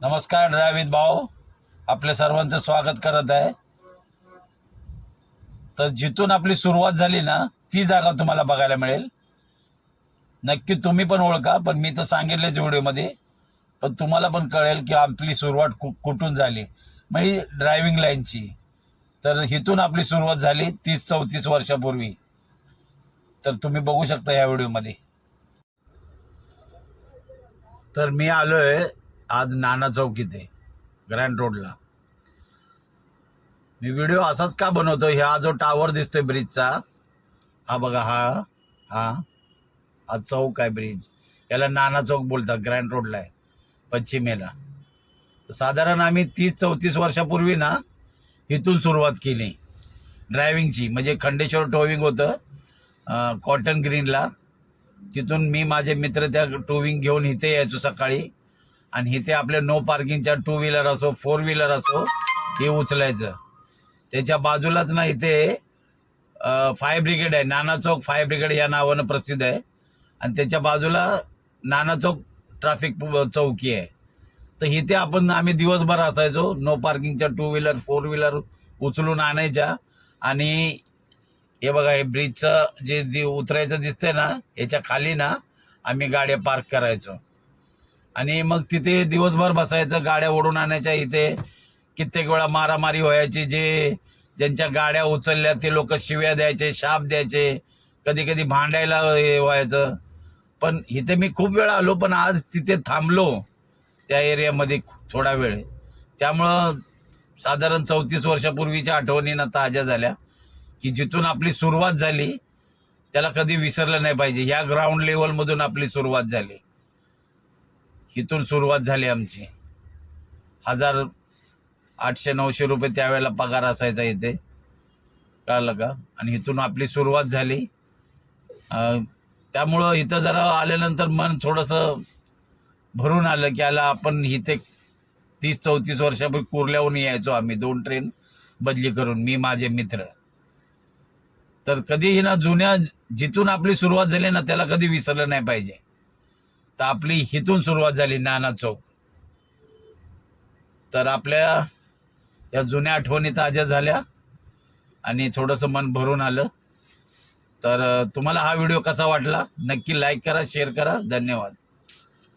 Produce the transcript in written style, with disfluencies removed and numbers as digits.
नमस्कार ड्रायव्हित भाऊ, आपल्या सर्वांचं स्वागत करत आहे। तर जिथून आपली सुरुवात झाली ना ती जागा तुम्हाला बघायला मिळेल। नक्की तुम्ही पण ओळखा, पण मी तर सांगितलेच व्हिडिओमध्ये, पण तुम्हाला पण कळेल की आपली सुरुवात कुठून झाली, म्हणजे ड्रायव्हिंग लाईनची। तर इथून आपली सुरुवात झाली 30-34 वर्षापूर्वी। तर तुम्ही बघू शकता या व्हिडिओमध्ये। तर मी आलोय आज नाना चौक इथे ग्रँड रोडला। मी व्हिडिओ असाच का बनवतो, हा जो टावर दिसतोय ब्रिजचा, हा बघा, हा हा हा चौक आहे ब्रिज, याला नाना चौक बोलतात, ग्रँड रोडला आहे पश्चिमेला। साधारण आम्ही 30-34 वर्षापूर्वी ना इथून सुरुवात केली ड्रायव्हिंगची। म्हणजे खंडेश्वर टोविंग होतं कॉटन ग्रीनला, तिथून मी माझे मित्र त्या टोविंग घेऊन इथे यायचो सकाळी, आणि इथे आपल्या नो पार्किंगच्या 2 व्हीलर असो 4 व्हीलर असो हे उचलायचं। त्याच्या बाजूलाच ना इथे फायर ब्रिगेड आहे, नाना चौक फायर ब्रिगेड या नावानं प्रसिद्ध आहे, आणि त्याच्या बाजूला नाना चौक ट्रॅफिक चौकी आहे। तर इथे आम्ही दिवसभर असायचो, नो पार्किंगच्या 2 व्हीलर 4 व्हीलर उचलून आणायच्या, आणि हे बघा, हे ब्रिजचं जे उतरायचं दिसतंय ना, याच्या खाली ना आम्ही गाड्या पार्क करायचो, आणि मग तिथे दिवसभर बसायचं, गाड्या ओढून आणायच्या। इथे कित्येक वेळा मारामारी व्हायची, ज्यांच्या गाड्या उचलल्या ते लोक शिव्या द्यायचे, शाप द्यायचे, कधी कधी भांडायला व्हायचं। पण इथे मी खूप वेळा आलो, पण आज तिथे थांबलो त्या एरियामध्ये थोडा वेळ, त्यामुळं साधारण 34 वर्षापूर्वीच्या आठवणी ना ताज्या झाल्या, की जिथून आपली सुरुवात झाली त्याला कधी विसरलं नाही पाहिजे। ह्या ग्राउंड लेवलमधून आपली सुरुवात झाली, इथून सुरुवात झाली आमची। 1800-900 रुपये त्यावेळेला पगार असायचा इथे, कळलं का? आणि इथून आपली सुरुवात झाली। त्यामुळं इथं जरा आल्यानंतर मन थोडंसं भरून आलं की आला आपण इथे 30-34 वर्षापूर्वी कुर्ल्याहून यायचो आम्ही 2 ट्रेन बदली करून, मी माझे मित्र। तर कधीही ना जुन्या जिथून आपली सुरुवात झाली ना त्याला कधी विसरलं नाही पाहिजे। तर आपली इथून सुरुवात झाली नाना चौक। तर आपल्या या जुन्या आठवणी ताज्या झाल्या आणि थोडंसं मन भरून आलं। तर तुम्हाला हा व्हिडिओ कसा वाटला नक्की लाईक करा, शेअर करा। धन्यवाद।